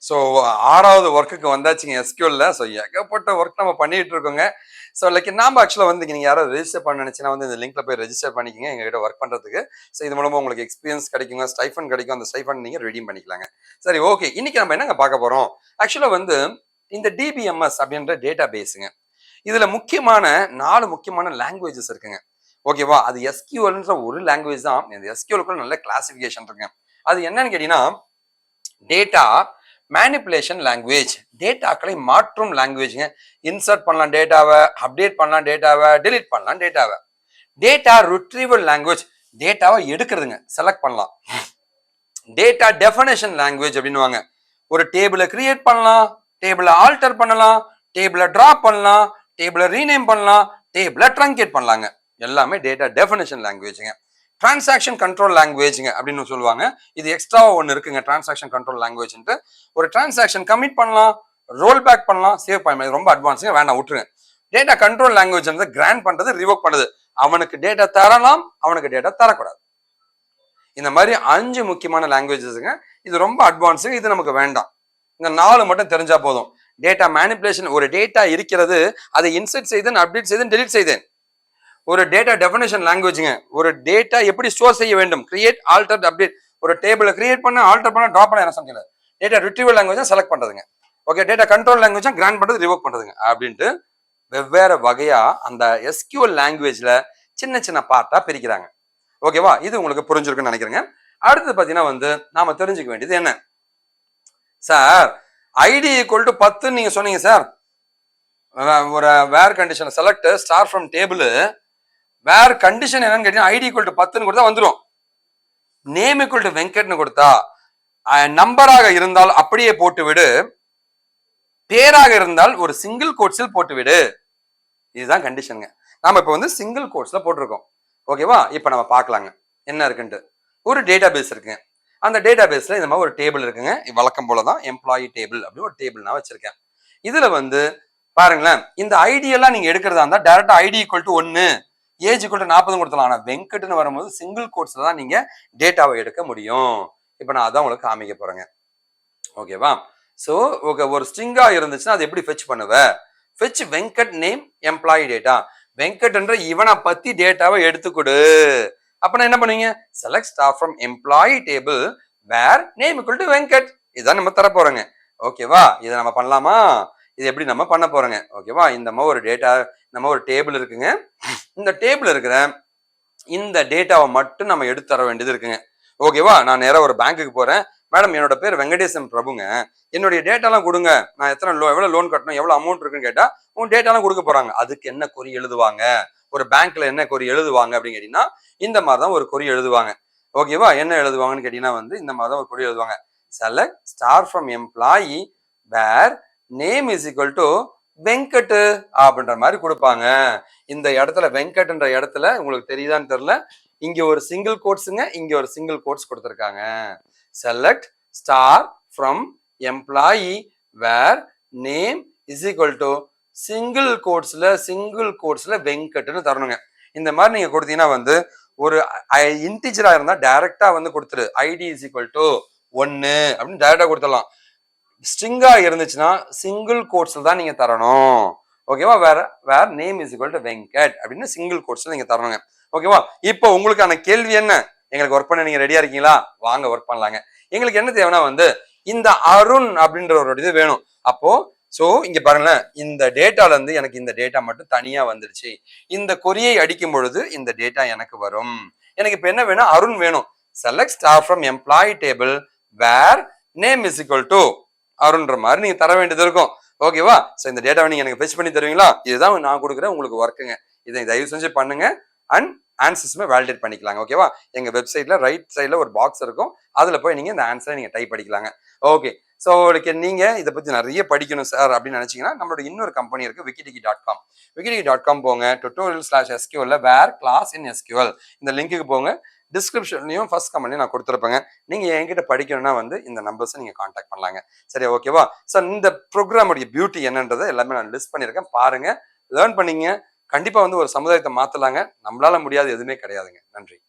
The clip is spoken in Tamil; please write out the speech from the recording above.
ஸோ 6வது ஒர்க்குக்கு வந்தாச்சுங்க எஸ்கியூஎல்ல. ஸோ ஏகப்பட்ட ஒர்க் நம்ம பண்ணிட்டு இருக்கோங்க. ஸோ லைக் நாம ஆக்சுவலாக வந்து நீங்கள் யாராவது ரெஜிஸ்டர் பண்ண நினைச்சுன்னா வந்து இந்த லிங்க்ல போய் ரெஜிஸ்டர் பண்ணிக்கங்க எங்ககிட்ட ஒர்க் பண்ணுறதுக்கு. ஸோ இது மூலமா உங்களுக்கு எக்ஸ்பீரியன்ஸ் கிடைக்குங்க, ஸ்டைஃபன் கிடைக்கும். அந்த ஸ்டைஃபன் நீங்கள் ரெடீம் பண்ணிக்கலாங்க. சரி, ஓகே. இன்னைக்கு நம்ம என்னங்க பார்க்க போறோம்? ஆக்சுவலாக வந்து இந்த டிபிஎம்எஸ் அப்படின்ற டேட்டா பேஸுங்க. இதுல முக்கியமான 4 முக்கியமான லாங்குவேஜஸ் இருக்குங்க. ஓகேவா? அது எஸ்கியூஎல்ன்ற ஒரு லாங்குவேஜ் தான். இந்த எஸ்கியூஎலுக்குள்ள நல்ல கிளாசிஃபிகேஷன் இருக்குங்க. அது என்னன்னு கேட்டீங்கன்னா டேட்டா மேனிப்புலேஷன் லாங்குவேஜ், டேட்டாக்களை மாற்றும் லாங்குவேஜ்ங்க. இன்சர்ட் பண்ணலாம் டேட்டாவை, அப்டேட் பண்ணலாம் டேட்டாவை, டெலிட் பண்ணலாம் டேட்டாவை. டேட்டா ரிட்ரீவல் லாங்குவேஜ், டேட்டாவை எடுக்கிறதுங்க, செலக்ட் பண்ணலாம். டேட்டா டெஃபினேஷன் லாங்குவேஜ் அப்படின்னுவாங்க. ஒரு டேபிளை கிரியேட் பண்ணலாம், டேபிளை ஆல்டர் பண்ணலாம், டேபிளை டிராப் பண்ணலாம், டேபிளை ரீநேம் பண்ணலாம், டேபிளை ட்ரங்கேட் பண்ணலாங்க. எல்லாமே டேட்டா டெஃபினேஷன் லாங்குவேஜ்ங்க. டிரான்சாக்ஷன் கண்ட்ரோல் லாங்குவேஜ்ங்க அப்படின்னு சொல்லுவாங்க. இது எக்ஸ்ட்ராவா ஒன்று இருக்குங்க, டிரான்சாக்ஷன் கண்ட்ரோல் லாங்குவேஜ்ன்ட்டு. ஒரு டிரான்சாக்ஷன் கமிட் பண்ணலாம், ரோல் பேக் பண்ணலாம், சேவ் பண்ணலாம். ரொம்ப அட்வான்ஸுங்க, வேண்டாம் விட்டுருங்க. டேட்டா கண்ட்ரோல் லாங்குவேஜ் வந்து கிராண்ட் பண்றது, ரிவோக் பண்ணுது. அவனுக்கு டேட்டா தரலாம், அவனுக்கு டேட்டா தரக்கூடாது. இந்த மாதிரி 5 முக்கியமான லாங்குவேஜஸ்ங்க. இது ரொம்ப அட்வான்ஸுங்க, இது நமக்கு வேண்டாம். இந்த 4 மட்டும் தெரிஞ்சா போதும். டேட்டா மேனிப்புலேஷன், ஒரு டேட்டா இருக்கிறது, அதை இன்சர்ட் செய்தேன், அப்டேட் செய்தேன், டெலிட் செய்தேன். ஒரு டேட்டா டெஃபினேஷன் லாங்குவேஜ்ங்க. ஒரு டேட்டா எப்படி ஸ்டோர் செய்ய வேண்டும், கிரியேட், ஆல்டர், அப்டேட். ஒரு டேபிளை கிரியேட் பண்ண, ஆல்டர் பண்ண, டிராப் பண்ண என்ன சமைக்கல. டேட்டா ரிட்ரீவல் லாங்குவேஜ் செலக்ட் பண்றதுங்க. Okay, data control language grant பண்றது, ரிவோக் பண்றதுங்க அப்படின்ட்டு வெவ்வேறு வகையா அந்த எஸ்கியூஎல் லாங்குவேஜ்ல சின்ன சின்ன பார்ட்டா பிரிக்கிறாங்க. ஓகேவா? இது உங்களுக்கு புரிஞ்சிருக்குன்னு நினைக்கிறேங்க. அடுத்து பாத்தீங்கன்னா வந்து நாம தெரிஞ்சுக்க வேண்டியது என்ன சார், ஐடி ஈக்குவல் டு 10 நீங்க சொன்னீங்க சார். ஒரு where condition select star from table, where condition என்னன்னு கேட்டீங்கன்னா ஐடி ஈக்குவல் டு 10 கொடுத்தா வந்துடும். நேம் ஈக்குவல் டு வெங்கட்னு கொடுத்தா, நம்பராக இருந்தால் அப்படியே போட்டு விடு, பேராக இருந்தால் ஒரு சிங்கிள் கோட்ஸில் போட்டு விடு. இதுதான் கண்டிஷனுங்க. நாம இப்ப வந்து சிங்கிள் கோட்ஸ்ல போட்டிருக்கோம். ஓகேவா? இப்ப நம்ம பார்க்கலாங்க என்ன இருக்குன்ட்டு. ஒரு டேட்டா பேஸ் இருக்குங்க. அந்த டேட்டா பேஸ்ல இந்த மாதிரி ஒரு டேபிள் இருக்குங்க. வழக்கம் போலதான் எம்ப்ளாயி டேபிள் அப்படின்னு ஒரு டேபிள் நான் வச்சிருக்கேன். இதுல வந்து பாருங்களேன், இந்த ஐடி எல்லாம் நீங்க எடுக்கிறதா இருந்தா டைரக்டா ID equal to 1, age equal to 40 கொடுத்தலாம். ஆனா வெங்கட்னு வரும்போது சிங்கிள் கோட்ஸ்ல தான் நீங்க டேட்டாவை எடுக்க முடியும். இப்ப நான் அதான் உங்களுக்கு காமிக்க போறேங்க. ஓகேவா? சோ ஒரு ஸ்ட்ரிங்கா இருந்துச்சுன்னா அது எப்படி ஃபெச் பண்ணுவ? Fetch Venkat name employee data. வெங்கட்ன்ற இவனை பத்தி டேட்டாவை எடுத்துக்கொடு. அப்ப நான் என்ன பண்ணுவீங்க? Select star from employee table where name equal to Venkat. இதான் நம்ம தர போறோங்க. ஓகேவா? இதை நம்ம பண்ணலாமா? இது எப்படி நம்ம பண்ண போறோங்க? ஓகேவா? இந்த மாதிரி ஒரு டேட்டா, நம்ம ஒரு டேபிள் இருக்குங்க. இந்த டேபிள் இருக்கிற இந்த டேட்டாவை மட்டும் நம்ம எடுத்து தர வேண்டியது இருக்குங்க. ஓகேவா? நான் நேரம் ஒரு பேங்க்குக்கு போறேன். மேடம் என்னோட பேர் வெங்கடேசன் பிரபுங்க, என்னுடைய டேட்டாலாம் கொடுங்க, நான் எவ்வளவு லோன் கட்டணும், எவ்வளவு அமௌண்ட் இருக்குன்னு கேட்டா உங்க டேட்டாலாம் கொடுக்க போறாங்க. அதுக்கு என்ன கொரி எழுதுவாங்க, ஒரு பேங்க்ல என்ன கொரி எழுதுவாங்க அப்படின்னு கேட்டீங்கன்னா இந்த மாதிரிதான் ஒரு கொரி எழுதுவாங்க. ஓகேவா? என்ன எழுதுவாங்கன்னு கேட்டீங்கன்னா வந்து இந்த மாதிரிதான் ஒரு கொரி எழுதுவாங்க. Select star from employee where name is equal to Venkat அப்படின்ற மாதிரி கொடுப்பாங்க. இந்த இடத்துல வெங்கட்ன்ற இடத்துல உங்களுக்கு தெரியுதான்னு தெரியல, இங்க ஒரு சிங்கிள் கோட்ஸுங்க, இங்க ஒரு சிங்கிள் கோட்ஸ் கொடுத்துருக்காங்க. Select star from employee where name is equal to single கோட்ஸ்ல வெங்கட்னு தரணுங்க. இந்த மாதிரி நீங்க கொடுத்தீங்கன்னா வந்து ஒரு இன்டிஜரா இருந்தா டைரக்டா வந்து கொடுத்துரு, ஐடி இஸ் ஈக்குவல் டு 1 அப்படின்னு டைரக்டா கொடுத்துடலாம். ஸ்ட்ரிங்கா இருந்துச்சுன்னா சிங்கிள் கோட்ஸ்ல தான் நீங்க தரணும். ஓகேவா? வேற name is equal to Venkat அப்படின்னு சிங்கிள் கோட்ஸ்ல நீங்க தரணுங்க. ஓகேவா? இப்போ உங்களுக்கான கேள்வி என்ன? எங்களுக்கு ஒர்க் பண்ண நீங்க ரெடியா இருக்கீங்களா? வாங்க ஒர்க் பண்ணலாங்க. எங்களுக்கு என்ன தேவைன்னா வந்து இந்த அருண் அப்படின்ற ஒரு இது வேணும். அப்போ சோ இங்க பாருங்களேன், இந்த டேட்டால இருந்து எனக்கு இந்த டேட்டா மட்டும் தனியா வந்துருச்சு. இந்த கொரியை அடிக்கும் பொழுது இந்த டேட்டா எனக்கு வரும். எனக்கு இப்ப என்ன வேணும்? அருண் வேணும். Select star from employee table where name is equal to அருண்ன்ற மாதிரி நீங்க தர வேண்டியது இருக்கும். ஓகேவா? சோ இந்த டேட்டாவை நீங்க எனக்கு ஃபெச் பண்ணி தருவீங்களா? இதுதான் நான் கொடுக்குறேன் உங்களுக்கு ஒர்க்குங்க. இதை தயவு செஞ்சு பண்ணுங்க. அண்ட் ஆன்சர்ஸுமே வேலிடேட் பண்ணிக்கலாங்க. ஓகேவா? எங்க வெப்சைட்ல ரைட் சைட்ல ஒரு பாக்ஸ் இருக்கும், அதுல போய் நீங்க இந்த ஆன்சரை நீங்க டைப் பண்ணிக்கலாங்க. ஓகே. ஸோ நீங்க இதை பத்தி நிறைய படிக்கணும் சார் அப்படின்னு நினைச்சீங்கன்னா நம்மளோட இன்னொரு கம்பெனி இருக்கு, wikidiki.com. wikidiki.com போங்க, tutorial/SQL வேர் கிளாஸ் இன் SQL இந்த லிங்க்குக்கு போங்க. டிஸ்கிரிப்ஷன்லயும் ஃபர்ஸ்ட் கமெண்ட்லயும் நான் கொடுத்துருப்பேங்க. நீங்க என்கிட்ட படிக்கணும்னா வந்து இந்த நம்பர்ஸை நீங்க கான்டாக்ட் பண்ணலாங்க. சரி, ஓகேவா? ஸோ இந்த ப்ரோக்ராமுடைய பியூட்டி என்னன்றதை எல்லாமே நான் லிஸ்ட் பண்ணியிருக்கேன், பாருங்க, லேர்ன் பண்ணீங்க. கண்டிப்பா வந்து ஒரு சமுதாயத்தை மாத்தலாங்க. நம்மளால முடியாது எதுவுமே கிடையாதுங்க. நன்றி.